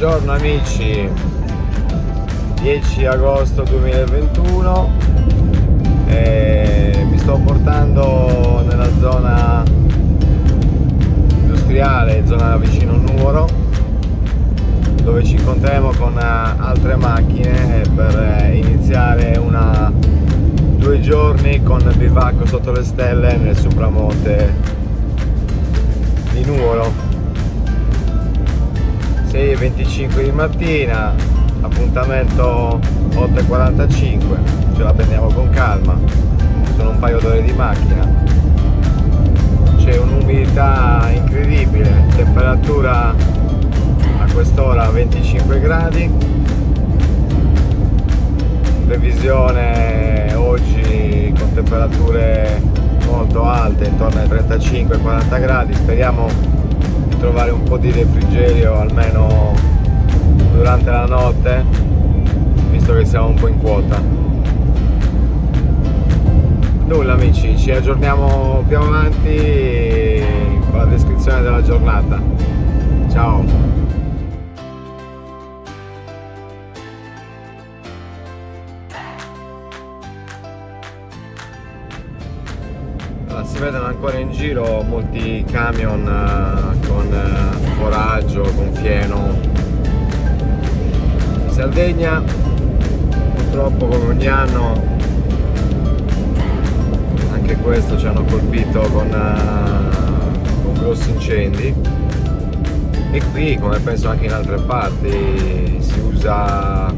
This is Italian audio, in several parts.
Buongiorno amici, 10 agosto 2021 e mi sto portando nella zona industriale, zona vicino Nuoro, dove ci incontreremo con altre macchine per iniziare 2 giorni con bivacco sotto le stelle nel sopramonte di Nuoro. 6:25 di mattina, appuntamento 8:45, ce la prendiamo con calma, sono un paio d'ore di macchina, c'è un'umidità incredibile, temperatura a quest'ora 25 gradi, previsione oggi con temperature molto alte, intorno ai 35-40 gradi, speriamo trovare un po' di refrigerio almeno durante la notte, visto che siamo un po' in quota. Nulla amici, ci aggiorniamo più avanti con la descrizione della giornata. Ciao! Si vedono ancora in giro molti camion con foraggio, con fieno. In Sardegna purtroppo, come ogni anno, anche questo ci hanno colpito con grossi incendi, e qui, come penso anche in altre parti, si usa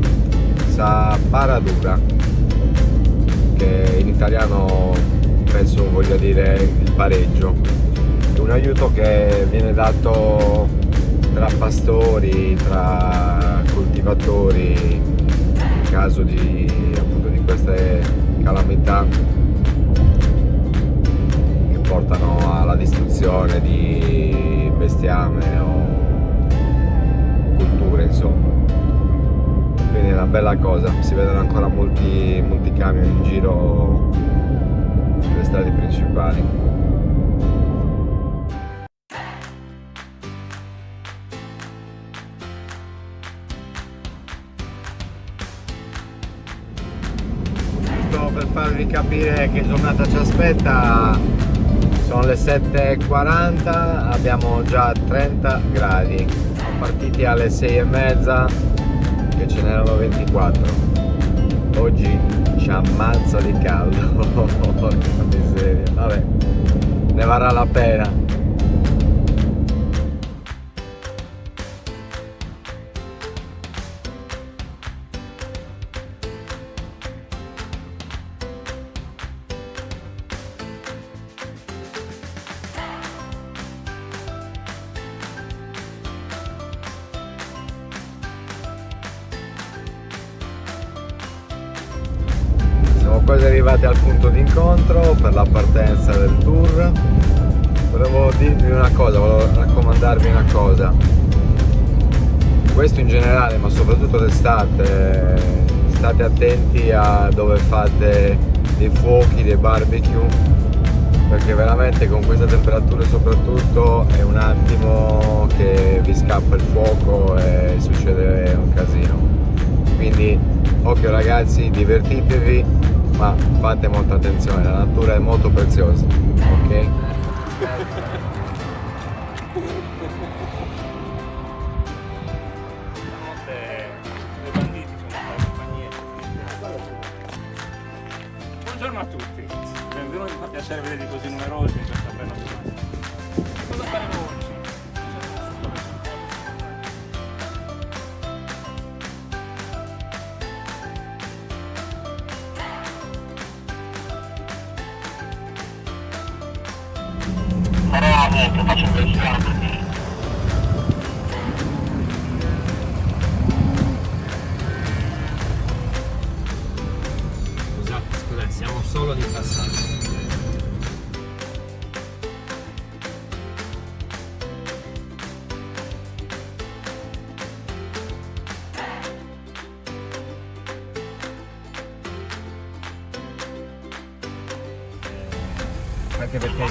paradura, che in italiano penso voglia dire il pareggio. È un aiuto che viene dato tra pastori, tra coltivatori in caso di queste calamità che portano alla distruzione di bestiame o culture, insomma. Quindi è una bella cosa, si vedono ancora molti camion in giro sulle strade principali. Giusto per farvi capire che giornata ci aspetta, sono le 7:40, abbiamo già 30 gradi, siamo partiti alle 6:30 che ce n'erano 24. Oggi ci ammazza di caldo, porca miseria, vabbè, ne varrà la pena. Siamo quasi arrivati al punto d'incontro per la partenza del tour. Volevo dirvi una cosa, volevo raccomandarvi una cosa. Questo in generale, ma soprattutto d'estate, state attenti a dove fate dei fuochi, dei barbecue, perché veramente con queste temperature soprattutto è un attimo che vi scappa il fuoco e succede un casino. Quindi occhio ragazzi, divertitevi, ma fate molta attenzione, la natura è molto preziosa, ok? Buongiorno a tutti, benvenuti, fa piacere vedervi così numerosi in questa bella giornata. Cosa faremo oggi? Faccio pensare. Scusate, siamo solo di passaggio. Anche perché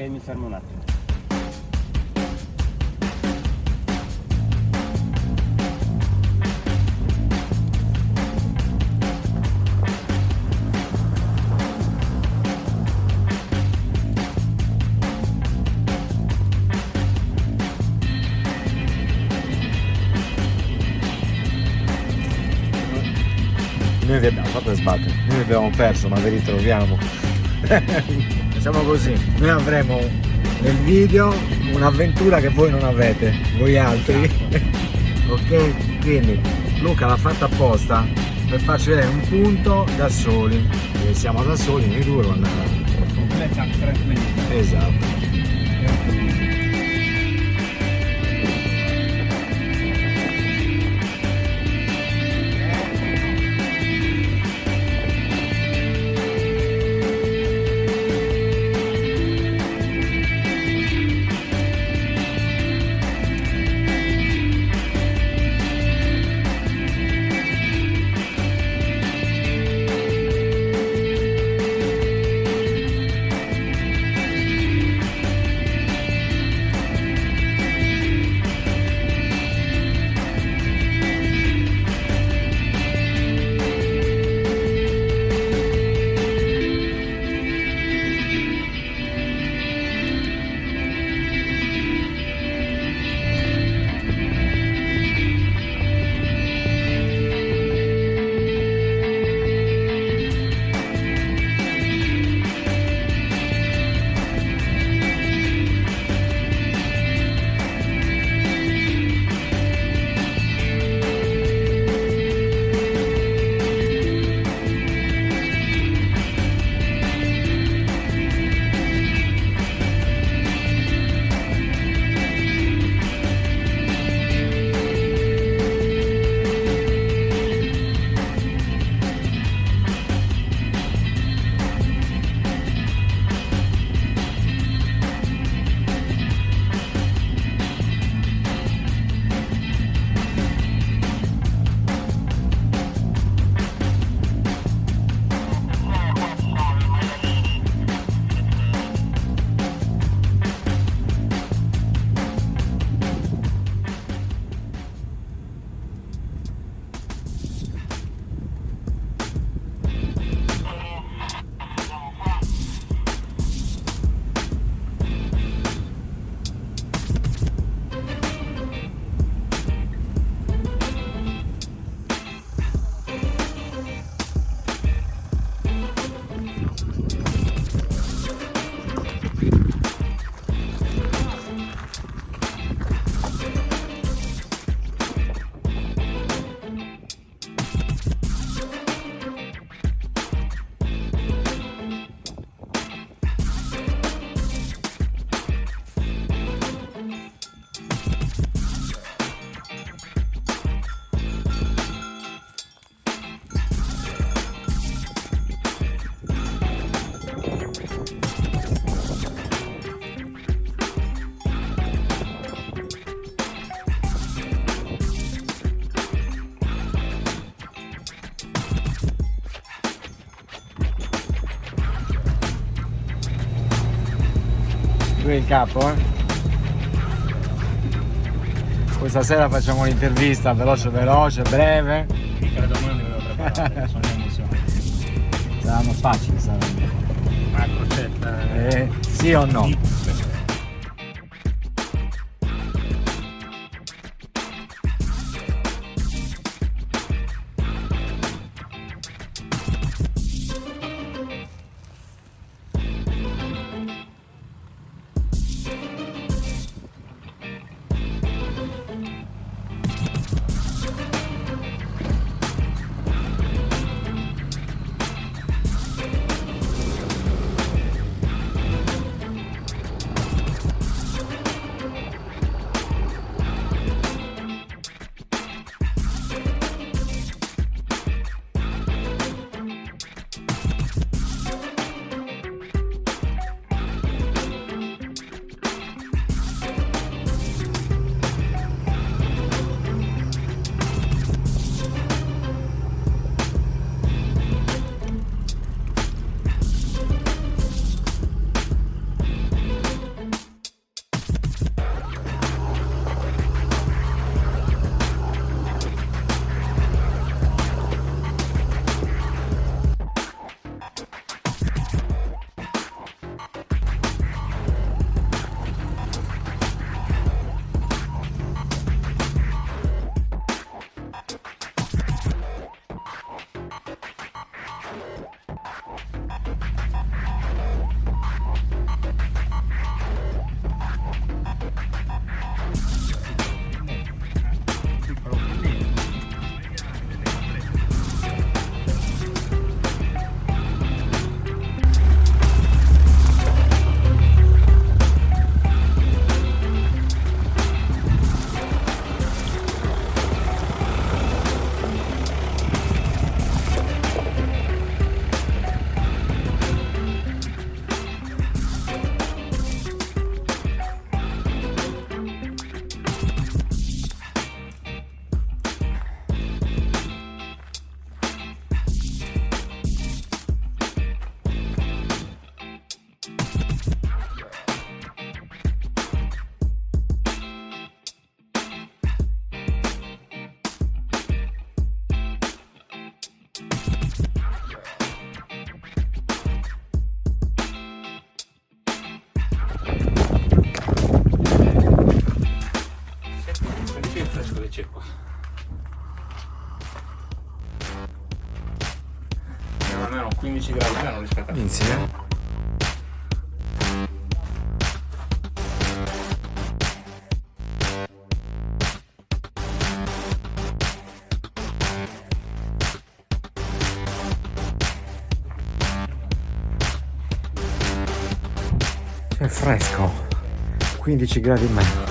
che mi fermo un attimo. Noi vi abbiamo fatto sbattere, noi abbiamo perso ma vi ritroviamo. Facciamo così, noi avremo nel video un'avventura che voi non avete, voi altri. Ok? Quindi Luca l'ha fatta apposta per farci vedere un punto da soli, e siamo da soli noi due quando... Completa tranquillità. Esatto. Lui è il capo, eh? Questa sera facciamo l'intervista veloce, breve. Mica le domande le avevo preparate, sono emozionante. Saranno facili, saranno. Ma crocetta. Sì o no? Sì. almeno 15 gradi meno rispetto a Insieme. È fresco, 15 gradi in meno.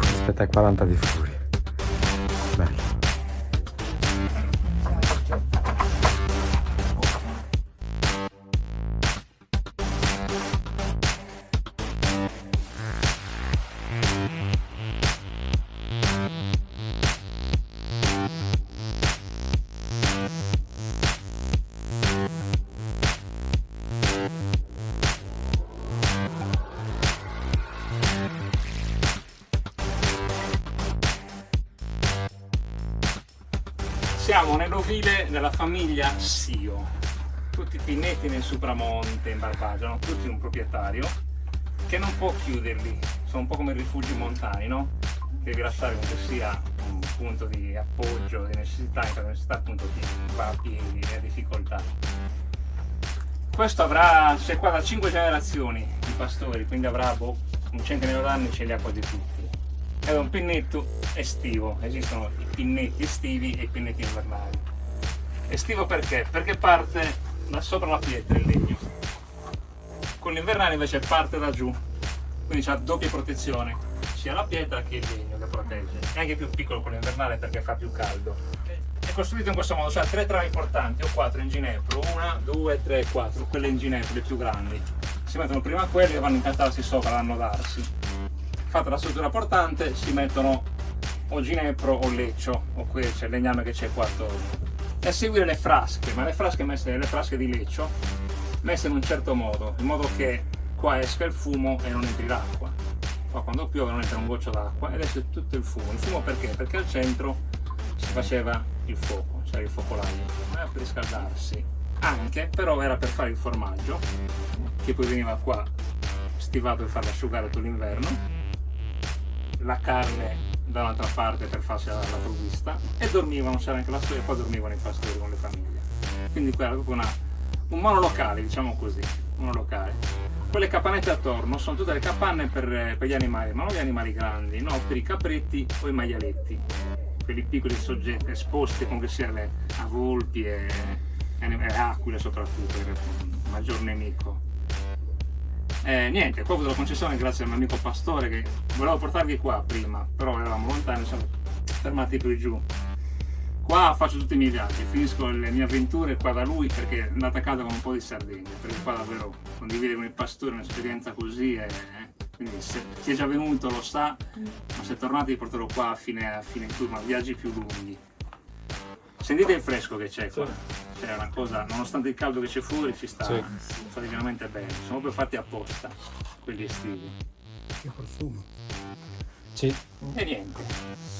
Aspetta, 40 di furia. Bello. Siamo nell'ovile della famiglia Sio, tutti pinnetti nel Supramonte in Barbagia, hanno tutti un proprietario che non può chiuderli, sono un po' come rifugi montani, no? Devi lasciare comunque sia un punto di appoggio, di necessità, in caso di necessità appunto ti va a piedi e a difficoltà. Questo avrà, c'è qua da 5 generazioni di pastori, quindi avrà un centinaio d'anni, ce li ha quasi tutti. È un pinnetto estivo, esistono i pinnetti estivi e i pinnetti invernali. Estivo perché? Perché parte da sopra la pietra il legno, con l'invernale invece parte da giù, quindi c'ha doppia protezione, sia la pietra che il legno che protegge. È anche più piccolo con l'invernale perché fa più caldo. È costruito in questo modo, c'ha 3 travi portanti o 4 in ginepro, 1, 2, 3, 4, quelle in ginepro, le più grandi. Si mettono prima quelle e vanno a incantarsi sopra, ad annodarsi. Fatta la struttura portante si mettono o ginepro o leccio o quercia, il legname che c'è qua attorno, e a seguire le frasche, ma le frasche messe nelle frasche di leccio messe in un certo modo, in modo che qua esca il fumo e non entri l'acqua. Qua quando piove non entra un goccio d'acqua ed esce tutto il fumo perché? Perché al centro si faceva il fuoco, cioè il focolaio, non era per riscaldarsi, anche però era per fare il formaggio che poi veniva qua stivato per farlo asciugare tutto l'inverno, la carne da un'altra parte per farsi la provvista, e dormivano, c'era anche la storia, e poi dormivano i pastori con le famiglie. Quindi qua era proprio un monolocale, diciamo così, monolocale. Quelle capanette attorno sono tutte le capanne per gli animali, ma non gli animali grandi, no, per i capretti o i maialetti, quelli piccoli soggetti esposti comunque sia a volpi e aquile soprattutto, che è il maggior nemico. Niente, qua ho avuto la concessione grazie al mio amico pastore che volevo portarvi qua prima, però eravamo lontani, siamo fermati più giù. Qua faccio tutti i miei viaggi, finisco le mie avventure qua da lui perché è andata a casa con un po' di Sardegna, perché qua davvero condividere con il pastore un'esperienza così, quindi se chi è già venuto lo sa, ma se tornate vi porterò qua a fine tour, ma viaggi più lunghi. Sentite il fresco che c'è qua. C'è una cosa, nonostante il caldo che c'è fuori, ci sta veramente bene. Sono proprio fatti apposta quelli estivi. Che profumo. Sì. E niente.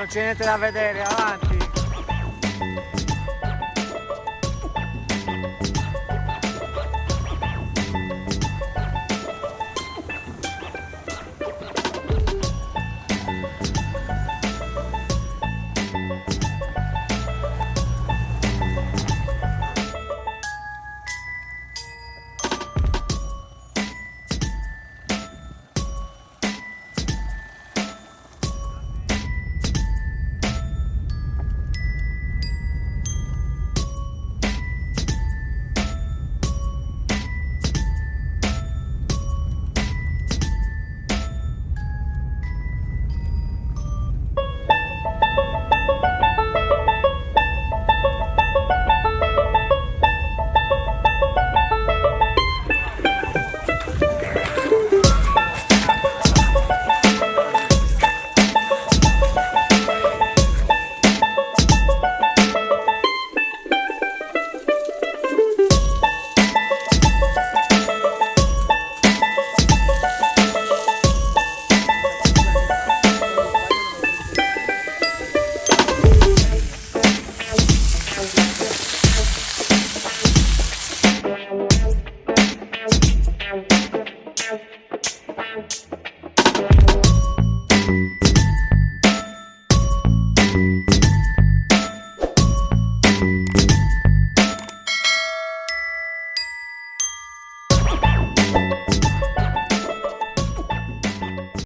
non c'è niente da vedere, avanti.